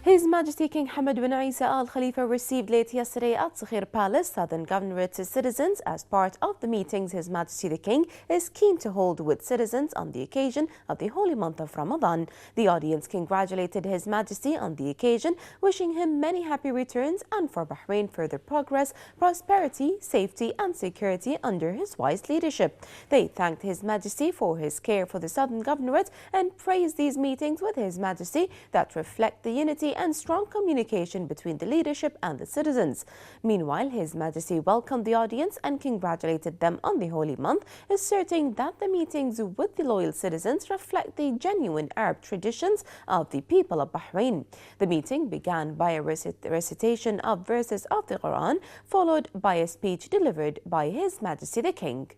His Majesty King Hamad bin Isa Al Khalifa received late yesterday at Sakhir Palace, Southern Governorate's citizens. As part of the meetings His Majesty the King is keen to hold with citizens on the occasion of the holy month of Ramadan. The audience congratulated His Majesty on the occasion, wishing him many happy returns and for Bahrain further progress, prosperity, safety and security under his wise leadership. They thanked His Majesty for his care for the Southern Governorate and praised these meetings with His Majesty that reflect the unity and strong communication between the leadership and the citizens. Meanwhile, His Majesty welcomed the audience and congratulated them on the holy month, asserting that the meetings with the loyal citizens reflect the genuine Arab traditions of the people of Bahrain. The meeting began by a recitation of verses of the Quran, followed by a speech delivered by His Majesty the King.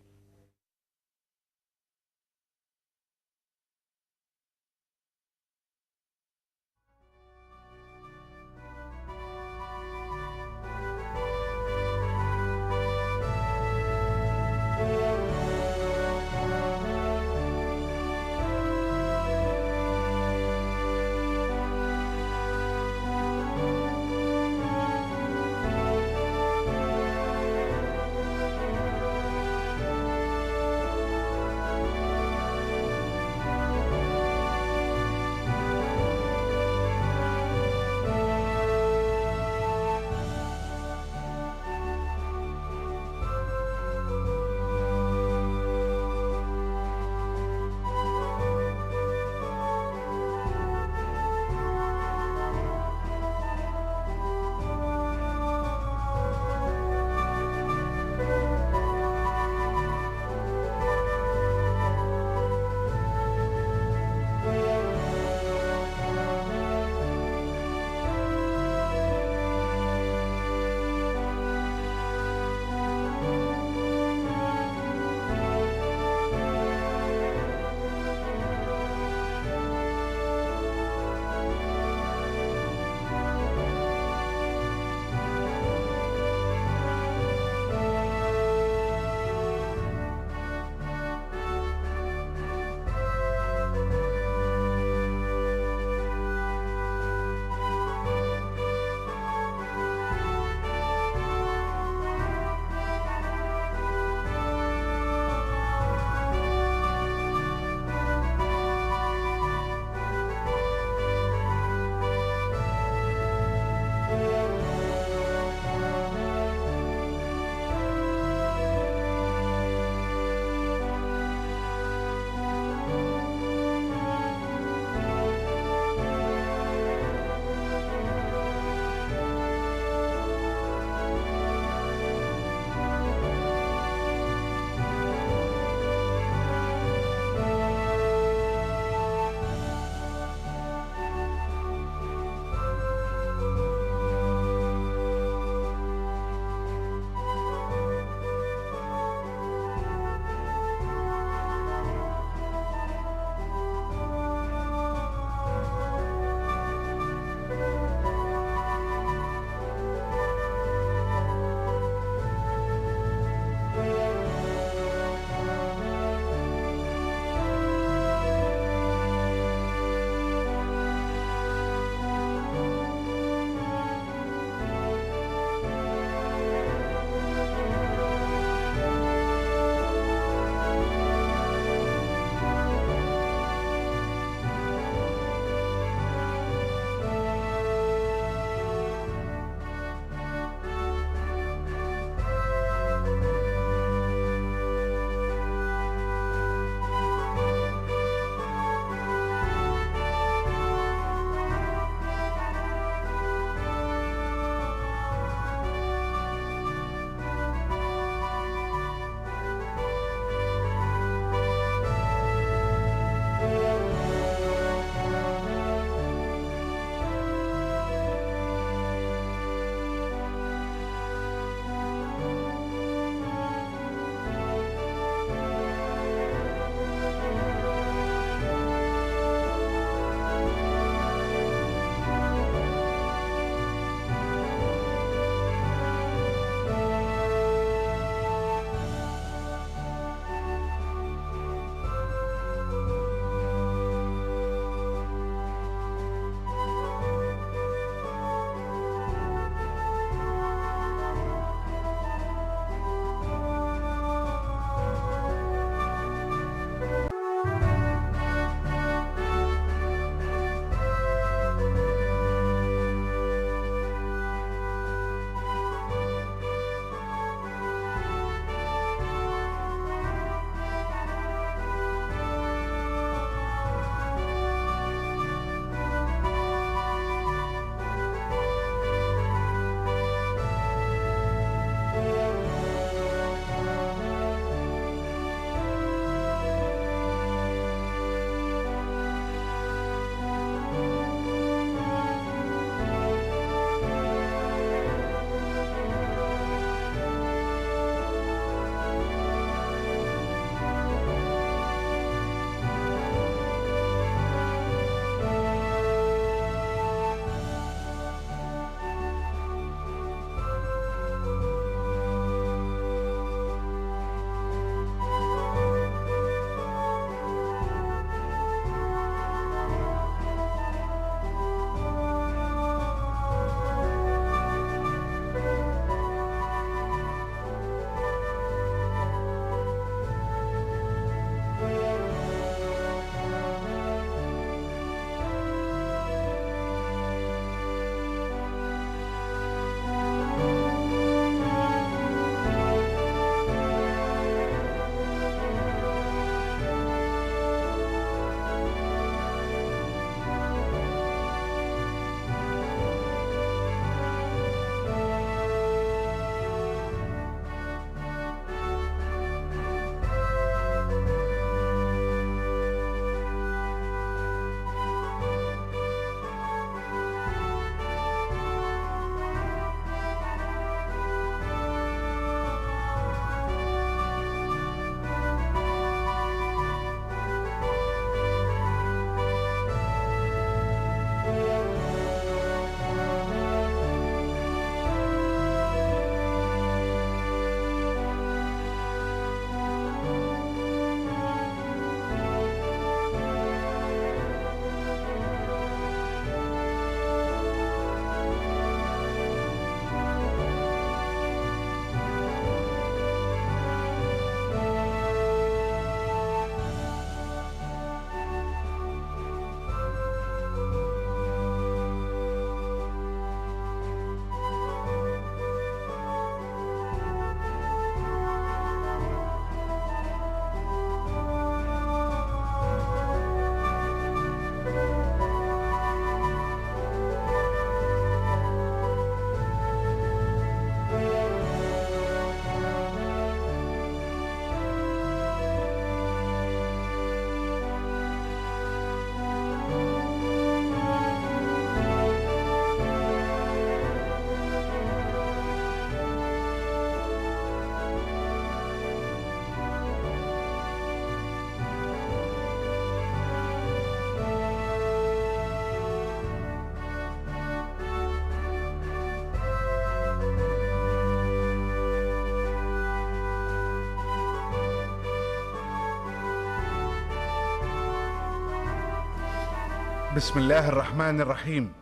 بسم الله الرحمن الرحيم.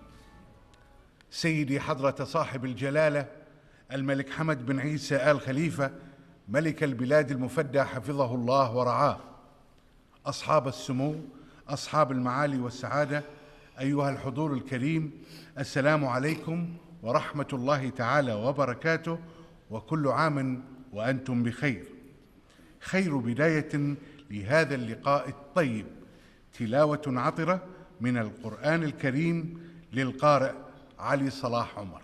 سيدي حضرة صاحب الجلالة الملك حمد بن عيسى آل خليفة ملك البلاد المفدى حفظه الله ورعاه، أصحاب السمو، أصحاب المعالي والسعادة، أيها الحضور الكريم، السلام عليكم ورحمة الله تعالى وبركاته، وكل عام وأنتم بخير. خير بداية لهذا اللقاء الطيب تلاوة عطرة من القرآن الكريم للقارئ علي صلاح عمر.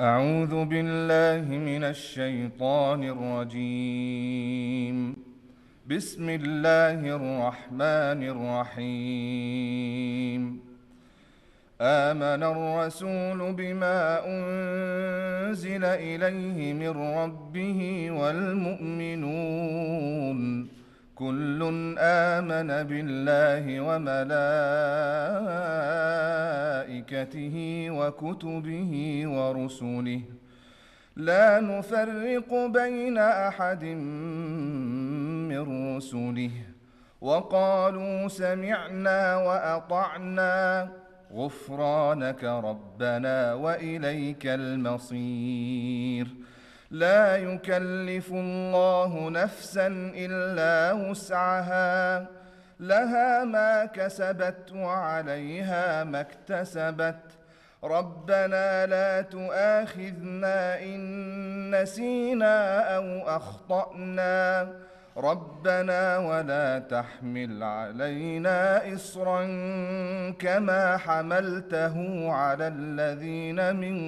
أعوذ بالله من الشيطان الرجيم. بسم الله الرحمن الرحيم. آمن الرسول بما أنزل إليه من ربه والمؤمنون كل آمن بالله وملائكته وكتبه ورسله لا نفرق بين أحد من رسله وقالوا سمعنا وأطعنا غفرانك ربنا وإليك المصير. لا يكلف الله نفسا إلا وسعها لها ما كسبت وعليها ما اكتسبت ربنا لا تؤاخذنا إن نسينا أو أخطأنا ربنا ولا تحمل علينا إصرا كما حملته على الذين من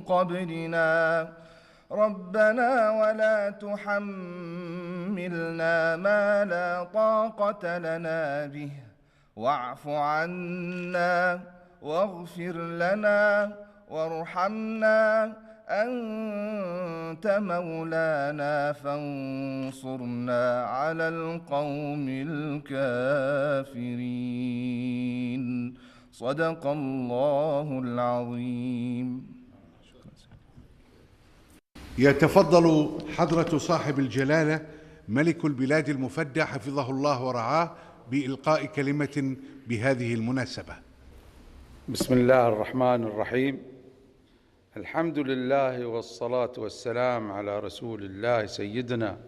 قبلنا ربنا ولا تحملنا ما لا طاقة لنا به واعف عنا واغفر لنا وارحمنا أنت مولانا فانصرنا على القوم الكافرين. صدق الله العظيم. يتفضل حضرة صاحب الجلالة ملك البلاد المفدى حفظه الله ورعاه بإلقاء كلمة بهذه المناسبة. بسم الله الرحمن الرحيم. الحمد لله والصلاة والسلام على رسول الله سيدنا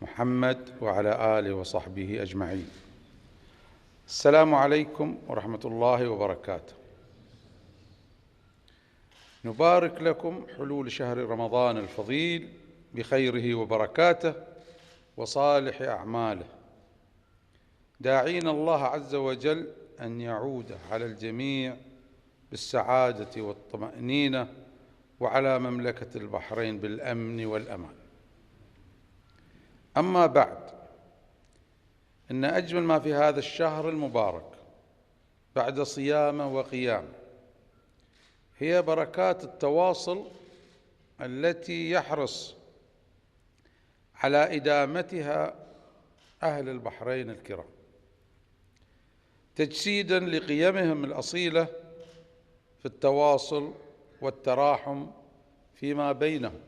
محمد وعلى آله وصحبه أجمعين. السلام عليكم ورحمة الله وبركاته. نبارك لكم حلول شهر رمضان الفضيل بخيره وبركاته وصالح أعماله، داعين الله عز وجل أن يعود على الجميع بالسعادة والطمأنينة وعلى مملكة البحرين بالأمن والأمان. أما بعد، إن أجمل ما في هذا الشهر المبارك بعد صيامه وقيامه هي بركات التواصل التي يحرص على إدامتها أهل البحرين الكرام، تجسيدا لقيمهم الأصيلة في التواصل والتراحم فيما بينهم،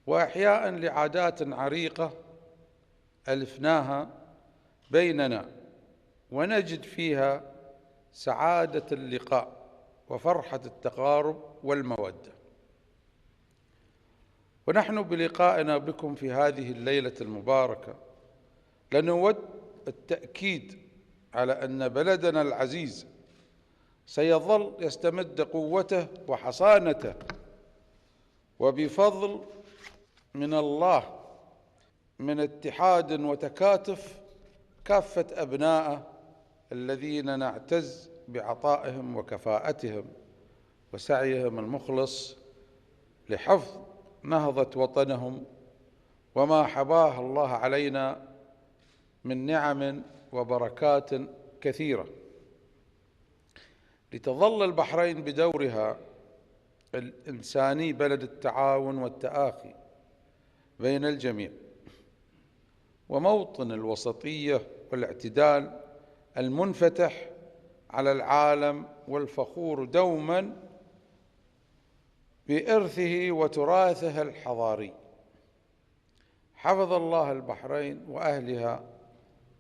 وإحياء لعادات عريقة ألفناها بيننا ونجد فيها سعادة اللقاء وفرحة التقارب والمودة. ونحن بلقائنا بكم في هذه الليلة المباركة لنود التأكيد على أن بلدنا العزيز سيظل يستمد قوته وحصانته وبفضل من الله من اتحاد وتكاتف كافة أبنائه الذين نعتز بعطائهم وكفاءتهم وسعيهم المخلص لحفظ نهضة وطنهم وما حباه الله علينا من نعم وبركات كثيرة، لتظل البحرين بدورها الإنساني بلد التعاون والتآخي بين الجميع وموطن الوسطية والاعتدال المنفتح على العالم والفخور دوما بإرثه وتراثه الحضاري. حفظ الله البحرين وأهلها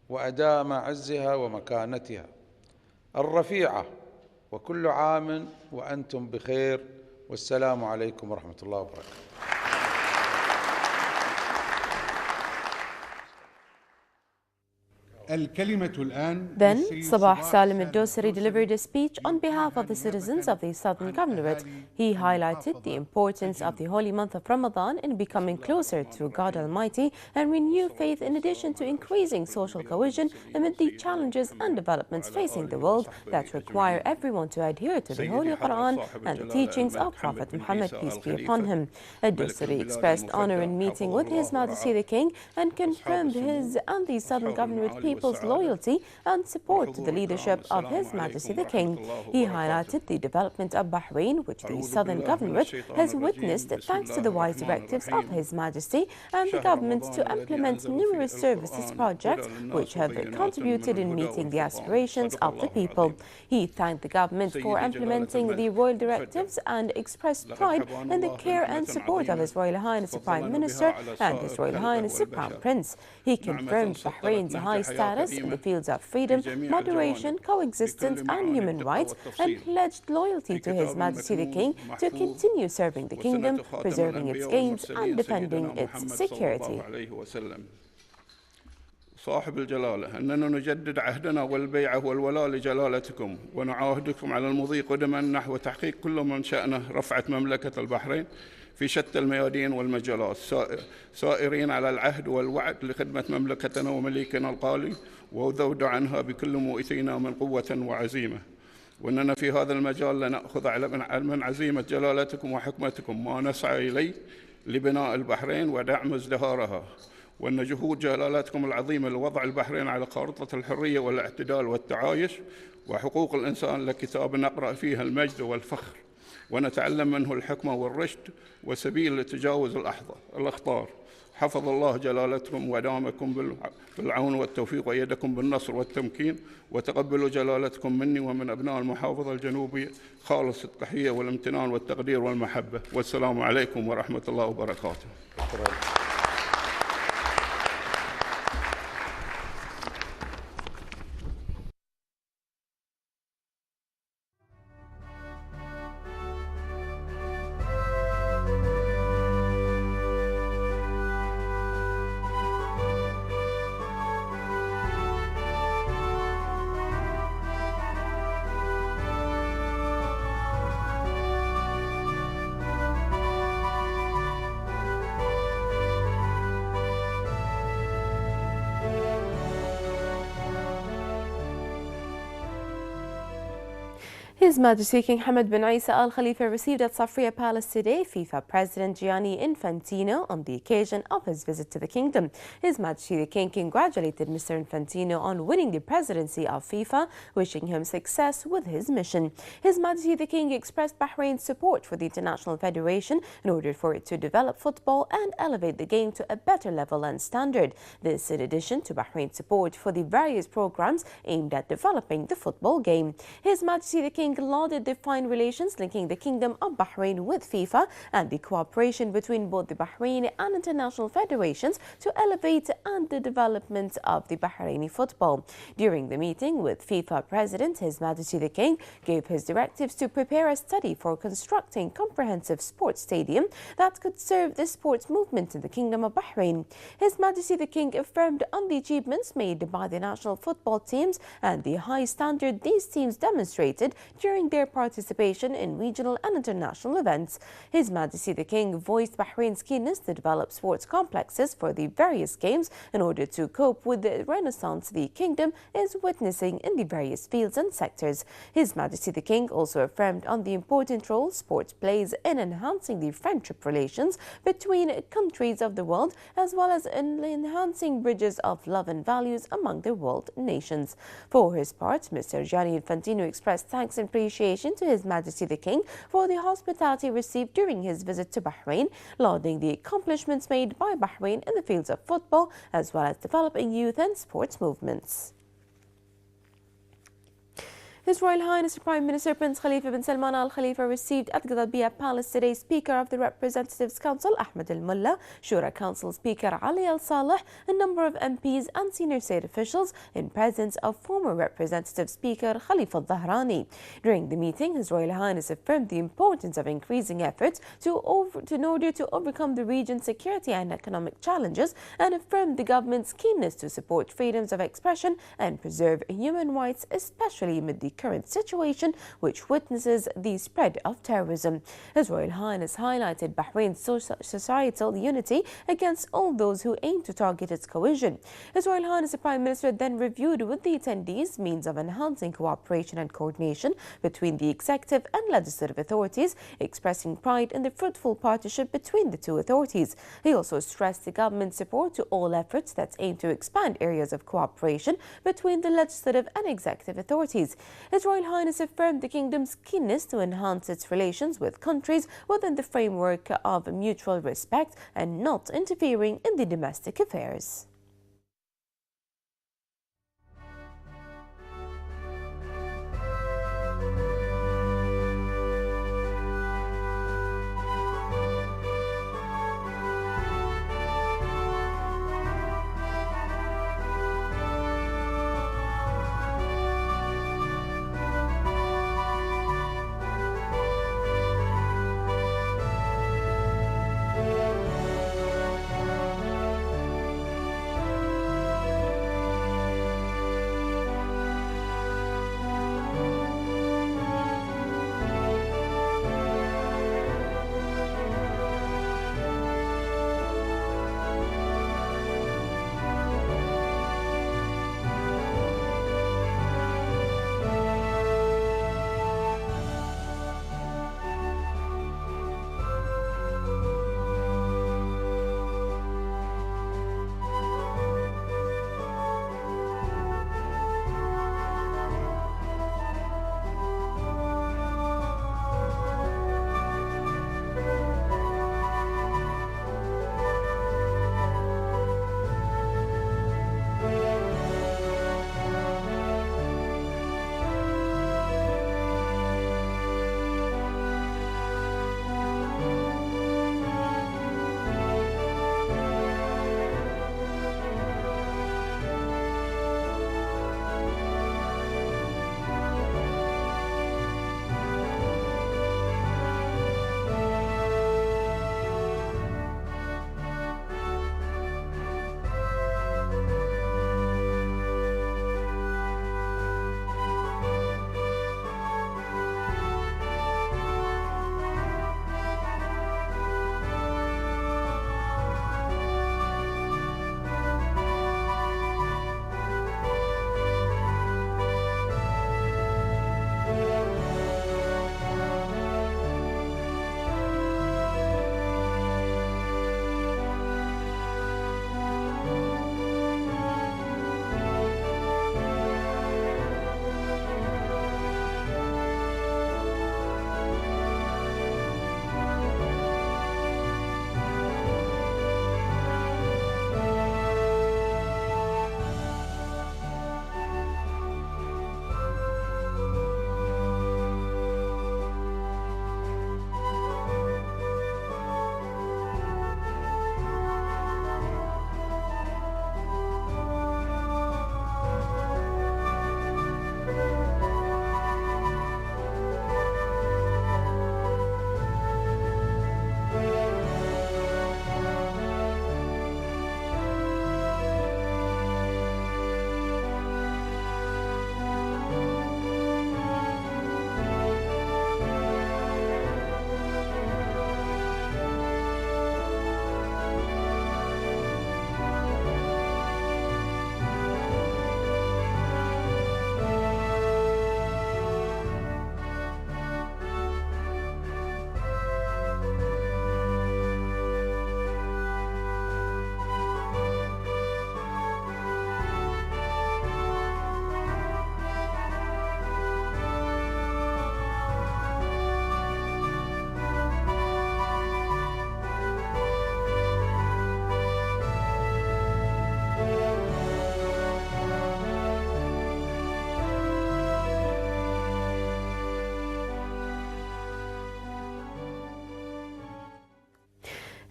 وأدام عزها ومكانتها الرفيعة، وكل عام وأنتم بخير، والسلام عليكم ورحمة الله وبركاته. Then, Sabah Salim al-Dosari delivered a speech on behalf of the citizens of the Southern Governorate. He highlighted the importance of the holy month of Ramadan in becoming closer to God Almighty and renew faith, in addition to increasing social cohesion amid the challenges and developments facing the world that require everyone to adhere to the Holy Quran and the teachings of Prophet Muhammad, peace be upon him. Al-Dosari expressed honor in meeting with His Majesty the King and confirmed his and the Southern Governorate people's loyalty and support to the leadership of His Majesty the King. He highlighted the development of Bahrain, which the Southern Governorate has witnessed thanks to the wise directives of His Majesty and the government to implement numerous services projects which have contributed in meeting the aspirations of the people. He thanked the government for implementing the royal directives and expressed pride in the care and support of His Royal Highness the Prime Minister and His Royal Highness the Crown Prince. He confirmed Bahrain's high status in the fields of freedom, moderation, coexistence and human rights, and pledged loyalty to His Majesty the King to continue serving the kingdom, preserving its gains and defending its security. صاحب الجلالة أننا نجدد عهدنا والبيعة والولاء لجلالتكم، ونعاهدكم على المضي قدما نحو تحقيق كل من شأنه رفعة مملكة البحرين في شتى الميادين والمجالات، سائرين على العهد والوعد لخدمة مملكتنا ومليكنا الغالي وذود عنها بكل مؤثينا من قوة وعزيمة. وأننا في هذا المجال لنأخذ من عزيمة جلالتكم وحكمتكم ما نسعى إليه لبناء البحرين ودعم ازدهارها، وأن جهود جلالتكم العظيمة لوضع البحرين على خارطة الحرية والاعتدال والتعايش وحقوق الإنسان لكتاب نقرأ فيها المجد والفخر، ونتعلم منه الحكمة والرشد وسبيل لتجاوز الأخطار. حفظ الله جلالتكم ودامكم بالعون والتوفيق وأيدكم بالنصر والتمكين، وتقبلوا جلالتكم مني ومن أبناء المحافظة الجنوبية خالص التحية والامتنان والتقدير والمحبة، والسلام عليكم ورحمة الله وبركاته. His Majesty King Hamad bin Isa Al Khalifa received at Safriya Palace today FIFA President Gianni Infantino on the occasion of his visit to the kingdom. His Majesty the King congratulated Mr. Infantino on winning the presidency of FIFA, wishing him success with his mission. His Majesty the King expressed Bahrain's support for the International Federation in order for it to develop football and elevate the game to a better level and standard. This in addition to Bahrain's support for the various programs aimed at developing the football game. His Majesty the King lauded the fine relations linking the Kingdom of Bahrain with FIFA and the cooperation between both the Bahraini and international federations to elevate and the development of the Bahraini football. During the meeting with FIFA President, His Majesty the King gave his directives to prepare a study for constructing comprehensive sports stadium that could serve the sports movement in the Kingdom of Bahrain. His Majesty the King affirmed on the achievements made by the national football teams and the high standard these teams demonstrated during their participation in regional and international events. His Majesty the King voiced Bahrain's keenness to develop sports complexes for the various games in order to cope with the renaissance the kingdom is witnessing in the various fields and sectors. His Majesty the King also affirmed on the important role sports plays in enhancing the friendship relations between countries of the world, as well as in enhancing bridges of love and values among the world nations. For his part, Mr. Gianni Infantino expressed thanks and appreciation to His Majesty the King for the hospitality received during his visit to Bahrain, lauding the accomplishments made by Bahrain in the fields of football, as well as developing youth and sports movements. His Royal Highness Prime Minister Prince Khalifa bin Salman Al Khalifa received at Gadabia Palace today Speaker of the Representatives Council Ahmed Al Mullah, Shura Council Speaker Ali Al Saleh, a number of MPs and senior state officials in presence of former Representative Speaker Khalifa Al Dhahrani. During the meeting, His Royal Highness affirmed the importance of increasing efforts in order to overcome the region's security and economic challenges, and affirmed the government's keenness to support freedoms of expression and preserve human rights, especially amid the current situation which witnesses the spread of terrorism. His Royal Highness highlighted Bahrain's societal unity against all those who aim to target its cohesion. His Royal Highness the Prime Minister then reviewed with the attendees means of enhancing cooperation and coordination between the executive and legislative authorities, expressing pride in the fruitful partnership between the two authorities. He also stressed the government's support to all efforts that aim to expand areas of cooperation between the legislative and executive authorities. His Royal Highness affirmed the kingdom's keenness to enhance its relations with countries within the framework of mutual respect and not interfering in the domestic affairs.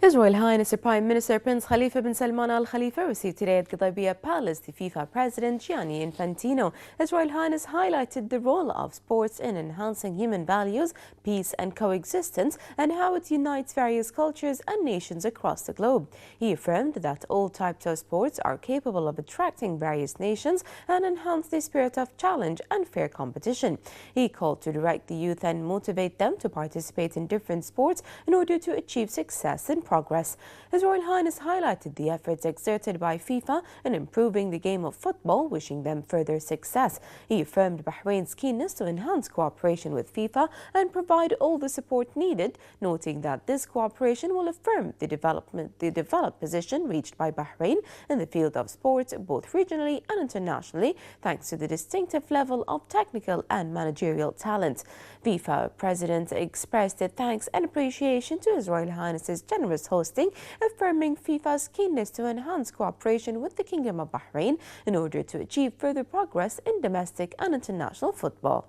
His Royal Highness the Prime Minister Prince Khalifa bin Salman Al Khalifa received today at Qadaibiya Palace the FIFA President Gianni Infantino. His Royal Highness highlighted the role of sports in enhancing human values, peace and coexistence, and how it unites various cultures and nations across the globe. He affirmed that all types of sports are capable of attracting various nations and enhance the spirit of challenge and fair competition. He called to direct the youth and motivate them to participate in different sports in order to achieve success and progress. His Royal Highness highlighted the efforts exerted by FIFA in improving the game of football, wishing them further success. He affirmed Bahrain's keenness to enhance cooperation with FIFA and provide all the support needed, noting that this cooperation will affirm the developed position reached by Bahrain in the field of sport, both regionally and internationally, thanks to the distinctive level of technical and managerial talent. FIFA President expressed their thanks and appreciation to His Royal Highness's generous hosting, affirming FIFA's keenness to enhance cooperation with the Kingdom of Bahrain in order to achieve further progress in domestic and international football.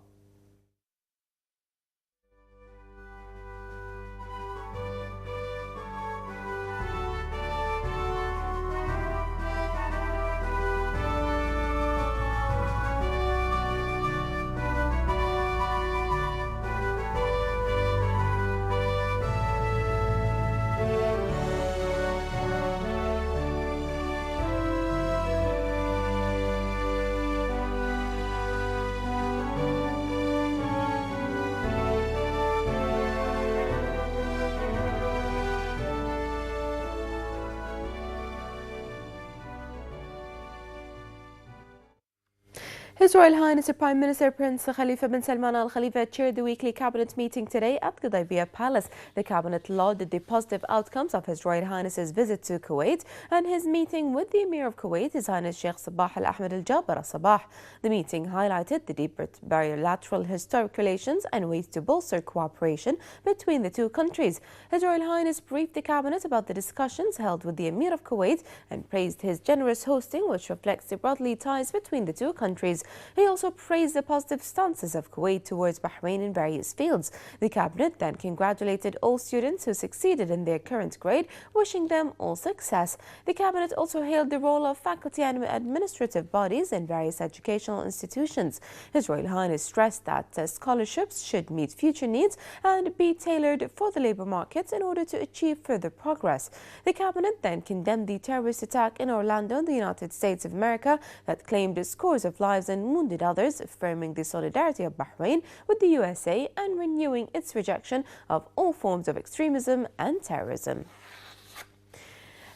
His Royal Highness the Prime Minister Prince Khalifa bin Salman Al Khalifa chaired the weekly cabinet meeting today at Qadaibiya Palace. The cabinet lauded the positive outcomes of His Royal Highness's visit to Kuwait and his meeting with the Emir of Kuwait, His Highness Sheikh Sabah Al Ahmed Al Jaber Al Sabah. The meeting highlighted the deep bilateral historic relations and ways to bolster cooperation between the two countries. His Royal Highness briefed the cabinet about the discussions held with the Emir of Kuwait and praised his generous hosting, which reflects the brotherly ties between the two countries. He also praised the positive stances of Kuwait towards Bahrain in various fields. The cabinet then congratulated all students who succeeded in their current grade, wishing them all success. The cabinet also hailed the role of faculty and administrative bodies in various educational institutions. His Royal Highness stressed that scholarships should meet future needs and be tailored for the labour markets in order to achieve further progress. The cabinet then condemned the terrorist attack in Orlando in the United States of America that claimed scores of lives and wounded others, affirming the solidarity of Bahrain with the USA and renewing its rejection of all forms of extremism and terrorism.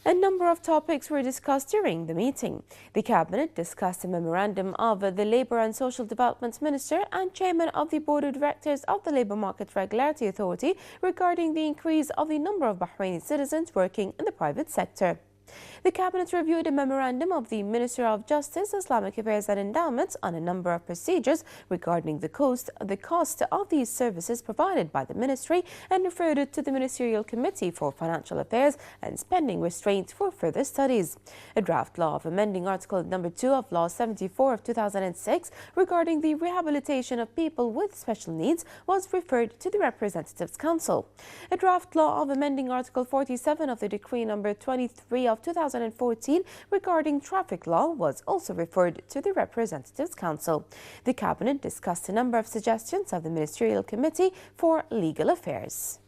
A number of topics were discussed during the meeting. The Cabinet discussed a memorandum of the Labour and Social Development Minister and Chairman of the Board of Directors of the Labour Market Regularity Authority regarding the increase of the number of Bahraini citizens working in the private sector. The Cabinet reviewed a memorandum of the Minister of Justice, Islamic Affairs and Endowments on a number of procedures regarding the cost of these services provided by the Ministry and referred it to the Ministerial Committee for Financial Affairs and Spending Restraint for further studies. A draft law of amending Article No. 2 of Law 74 of 2006 regarding the rehabilitation of people with special needs was referred to the Representatives' Council. A draft law of amending Article 47 of the Decree No. 23 of 2014 regarding traffic law was also referred to the Representatives' Council. The Cabinet discussed a number of suggestions of the Ministerial Committee for Legal Affairs.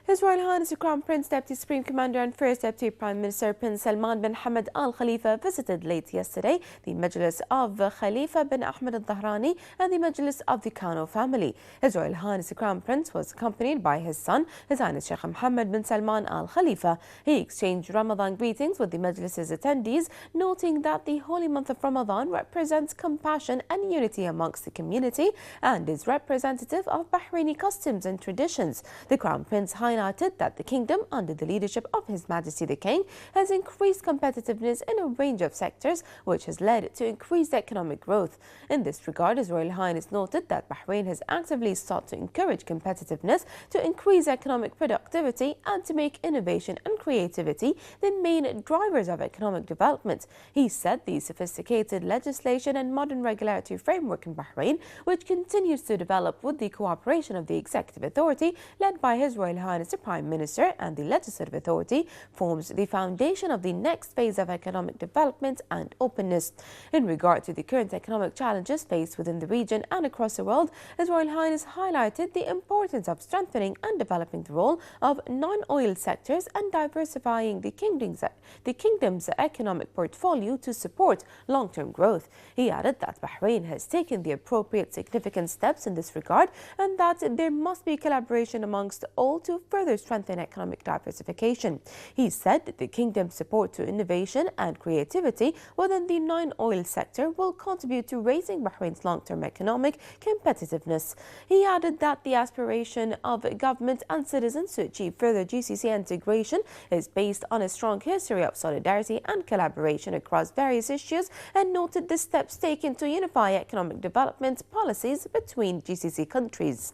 His Royal Highness the Crown Prince, Deputy Supreme Commander and First Deputy Prime Minister Prince Salman bin Hamad Al Khalifa visited late yesterday the Majlis of Khalifa bin Ahmed Al Dhahrani and the Majlis of the Kano family. His Royal Highness the Crown Prince was accompanied by his son, His Highness Sheikh Mohammed bin Salman Al Khalifa. He exchanged Ramadan greetings with the Majlis's attendees, noting that the holy month of Ramadan represents compassion and unity amongst the community and is representative of Bahraini customs and traditions. The Crown Prince highlighted that the kingdom, under the leadership of His Majesty the King, has increased competitiveness in a range of sectors, which has led to increased economic growth. In this regard, His Royal Highness noted that Bahrain has actively sought to encourage competitiveness, to increase economic productivity, and to make innovation and creativity the main drivers of economic development. He said the sophisticated legislation and modern regulatory framework in Bahrain, which continues to develop with the cooperation of the executive authority led by His Royal Highness Mr. Prime Minister and the Legislative Authority forms the foundation of the next phase of economic development and openness. In regard to the current economic challenges faced within the region and across the world, His Royal Highness highlighted the importance of strengthening and developing the role of non-oil sectors and diversifying the kingdom's economic portfolio to support long-term growth. He added that Bahrain has taken the appropriate significant steps in this regard and that there must be collaboration amongst all to further strengthen economic diversification. He said that the kingdom's support to innovation and creativity within the non-oil sector will contribute to raising Bahrain's long-term economic competitiveness. He added that the aspiration of government and citizens to achieve further GCC integration is based on a strong history of solidarity and collaboration across various issues, and noted the steps taken to unify economic development policies between GCC countries.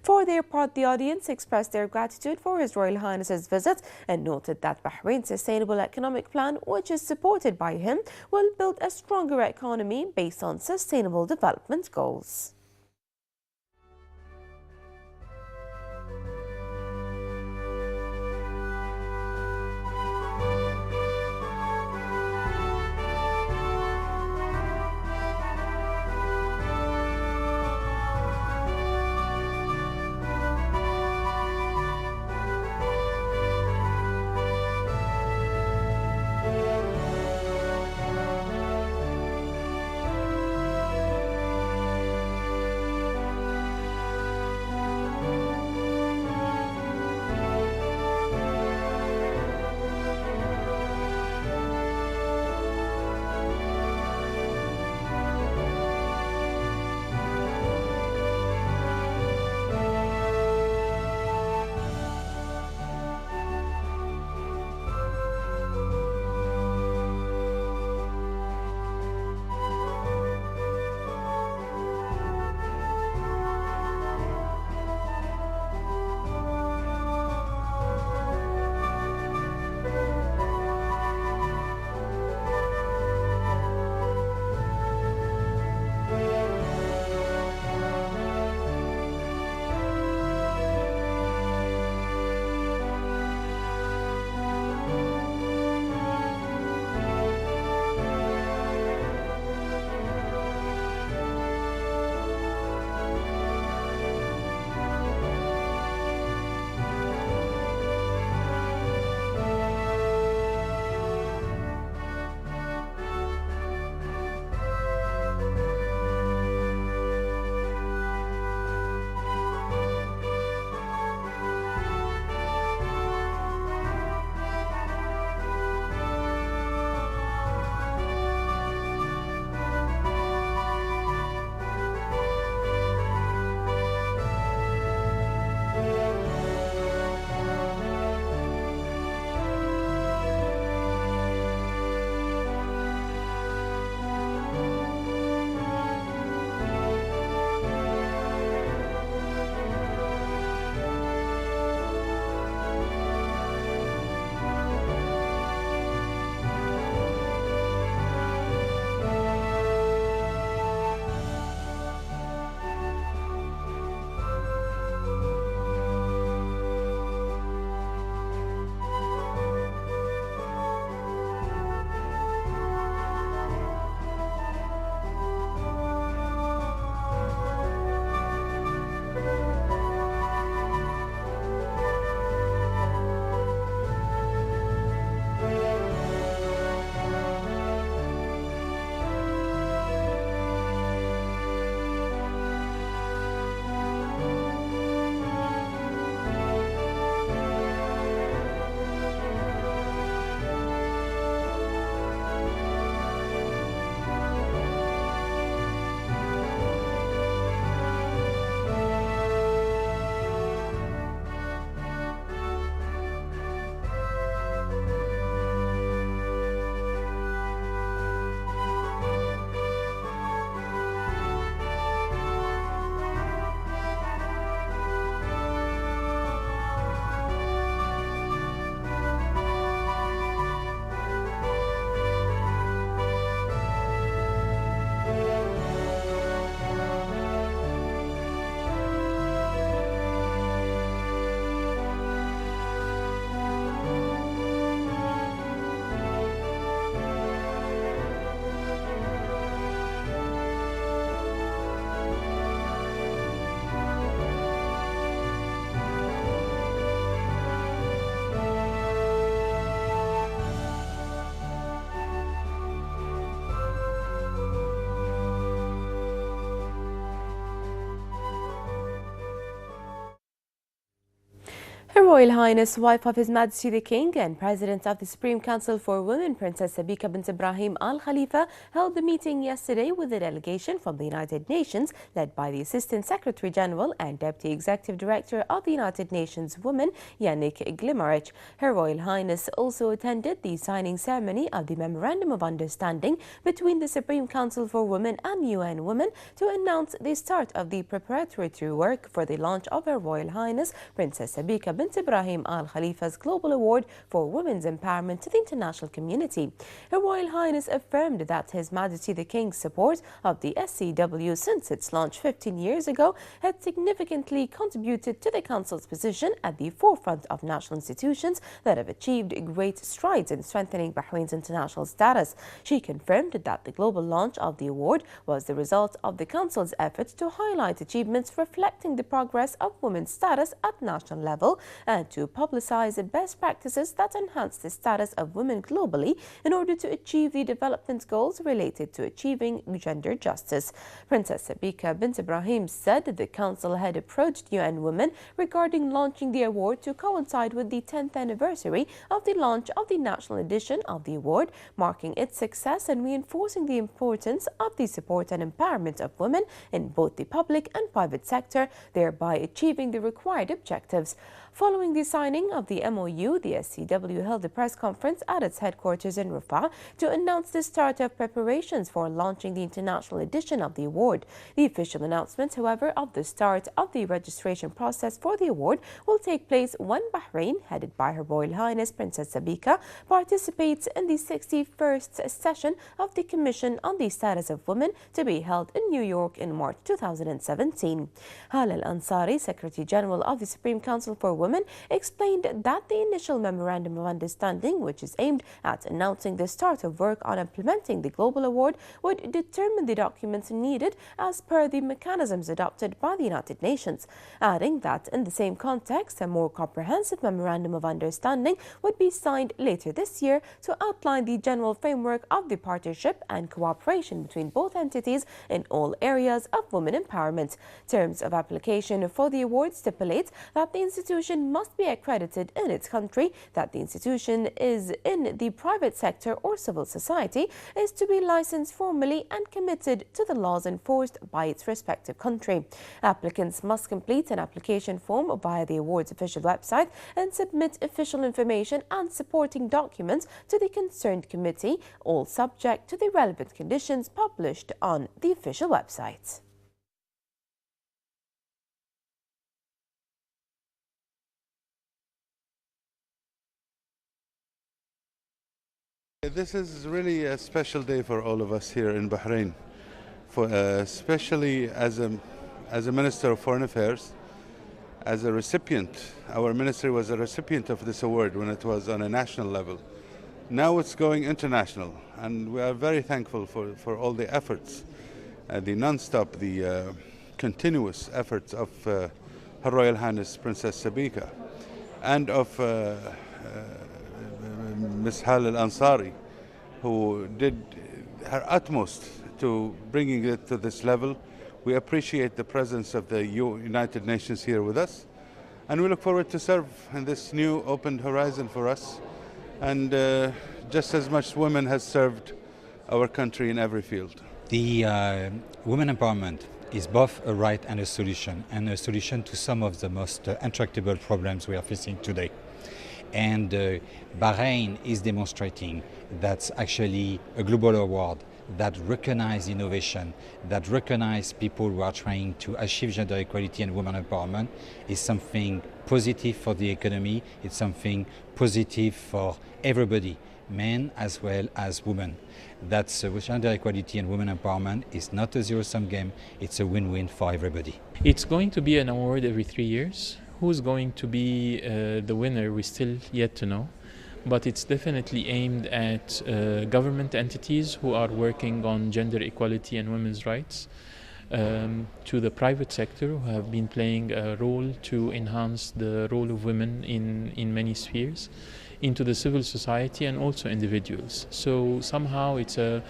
For their part, the audience expressed their gratitude for His Royal Highness's visit and noted that Bahrain's sustainable economic plan, which is supported by him, will build a stronger economy based on sustainable development goals. Royal Highness, wife of His Majesty the King and President of the Supreme Council for Women, Princess Sabika bint Ibrahim Al Khalifa, held the meeting yesterday with a delegation from the United Nations led by the Assistant Secretary General and Deputy Executive Director of the United Nations Women, Yannick Glimarich. Her Royal Highness also attended the signing ceremony of the Memorandum of Understanding between the Supreme Council for Women and UN Women to announce the start of the preparatory work for the launch of Her Royal Highness Princess Sabika bint Ibrahim Al Khalifa's Global Award for Women's Empowerment to the international community. Her Royal Highness affirmed that His Majesty the King's support of the SCW since its launch 15 years ago had significantly contributed to the Council's position at the forefront of national institutions that have achieved great strides in strengthening Bahrain's international status. She confirmed that the global launch of the award was the result of the Council's efforts to highlight achievements reflecting the progress of women's status at national level and to publicize best practices that enhance the status of women globally in order to achieve the development goals related to achieving gender justice. Princess Sabika bint Ibrahim said the Council had approached UN Women regarding launching the award to coincide with the 10th anniversary of the launch of the national edition of the award, marking its success and reinforcing the importance of the support and empowerment of women in both the public and private sector, thereby achieving the required objectives. Following the signing of the MOU, the SCW held a press conference at its headquarters in Rafah to announce the start of preparations for launching the international edition of the award. The official announcement, however, of the start of the registration process for the award will take place when Bahrain, headed by Her Royal Highness Princess Sabika, participates in the 61st session of the Commission on the Status of Women to be held in New York in March 2017. Halal Ansari, Secretary General of the Supreme Council for Women, explained that the initial Memorandum of Understanding, which is aimed at announcing the start of work on implementing the Global Award, would determine the documents needed as per the mechanisms adopted by the United Nations, adding that in the same context, a more comprehensive Memorandum of Understanding would be signed later this year to outline the general framework of the partnership and cooperation between both entities in all areas of women empowerment. Terms of application for the award stipulate that the institution must be accredited in its country, that the institution is in the private sector or civil society, is to be licensed formally and committed to the laws enforced by its respective country. Applicants must complete an application form via the award's official website and submit official information and supporting documents to the concerned committee, all subject to the relevant conditions published on the official website. This is really a special day for all of us here in Bahrain, especially as a Minister of Foreign Affairs, as a recipient. Our ministry was a recipient of this award when it was on a national level. Now it's going international, and we are very thankful for all the efforts, the non-stop, the continuous efforts of Her Royal Highness Princess Sabika and of Ms. Halal Ansari, who did her utmost to bringing it to this level. We appreciate the presence of the United Nations here with us, and we look forward to serve in this new opened horizon for us, and just as much women has served our country in every field. The women empowerment is both a right and a solution to some of the most intractable problems we are facing today. And Bahrain is demonstrating that's actually a global award that recognizes innovation, that recognizes people who are trying to achieve gender equality and women empowerment is something positive for the economy, it's something positive for everybody, men as well as women. That's gender equality and women empowerment is not a zero-sum game, it's a win-win for everybody. It's going to be an award every 3 years. Who's going to be the winner, we still yet to know, but it's definitely aimed at government entities who are working on gender equality and women's rights, to the private sector who have been playing a role to enhance the role of women in many spheres, into the civil society and also individuals. So somehow it's a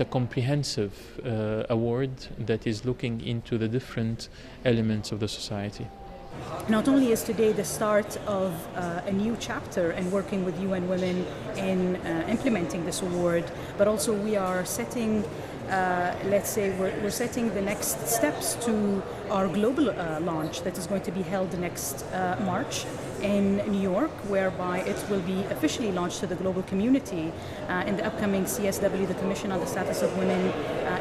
comprehensive award that is looking into the different elements of the society. Not only is today the start of a new chapter in working with UN Women in implementing this award, but also we are setting, we're setting the next steps to our global launch that is going to be held next March in New York, whereby it will be officially launched to the global community in the upcoming CSW, the Commission on the Status of Women,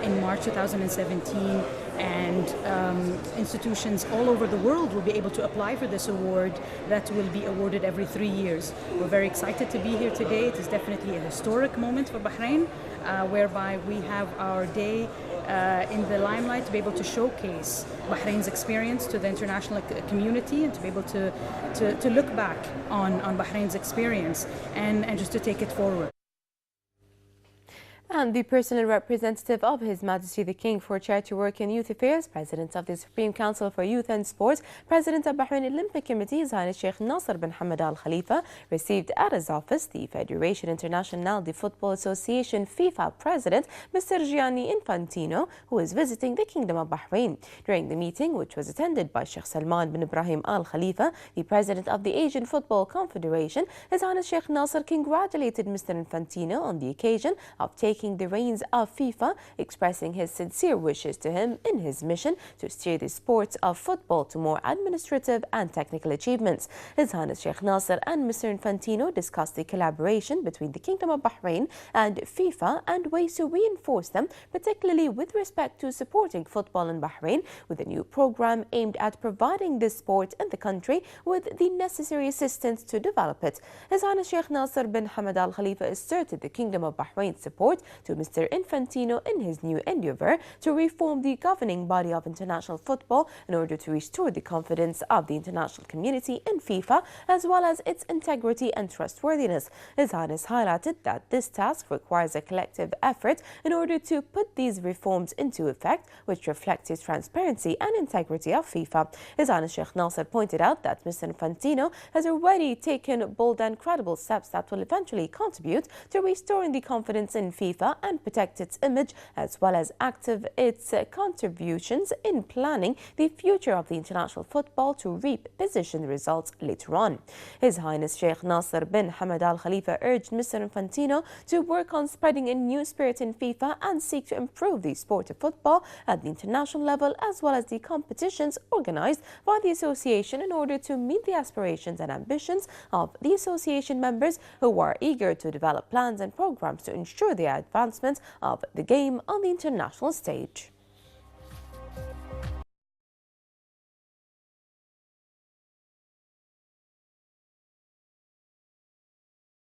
in March 2017. And institutions all over the world will be able to apply for this award that will be awarded every 3 years. We're very excited to be here today. It is definitely a historic moment for Bahrain, whereby we have our day in the limelight to be able to showcase Bahrain's experience to the international community and to be able to look back on Bahrain's experience and just to take it forward. And the personal representative of His Majesty the King for Charity Work and Youth Affairs, President of the Supreme Council for Youth and Sports, President of Bahrain Olympic Committee, His Highness Sheikh Nasser bin Hamad Al Khalifa, received at his office the Federation Internationale de Football Association FIFA President, Mr. Gianni Infantino, who is visiting the Kingdom of Bahrain. During the meeting, which was attended by Sheikh Salman bin Ibrahim Al Khalifa, the President of the Asian Football Confederation, His Highness Sheikh Nasser congratulated Mr. Infantino on the occasion of taking the reins of FIFA, expressing his sincere wishes to him in his mission to steer the sport of football to more administrative and technical achievements. His Highness Sheikh Nasser and Mr. Infantino discussed the collaboration between the Kingdom of Bahrain and FIFA and ways to reinforce them, particularly with respect to supporting football in Bahrain with a new program aimed at providing this sport in the country with the necessary assistance to develop it. His Highness Sheikh Nasser bin Hamad Al Khalifa asserted the Kingdom of Bahrain's support to Mr. Infantino in his new endeavour to reform the governing body of international football in order to restore the confidence of the international community in FIFA as well as its integrity and trustworthiness. His Highness highlighted that this task requires a collective effort in order to put these reforms into effect, which reflects the transparency and integrity of FIFA. His Highness Sheikh Nasser pointed out that Mr. Infantino has already taken bold and credible steps that will eventually contribute to restoring the confidence in FIFA and protect its image, as well as active its contributions in planning the future of the international football to reap position results later on. His Highness Sheikh Nasser bin Hamad Al Khalifa urged Mr. Infantino to work on spreading a new spirit in FIFA and seek to improve the sport of football at the international level, as well as the competitions organized by the association in order to meet the aspirations and ambitions of the association members who are eager to develop plans and programs to ensure the advancement of the game on the international stage.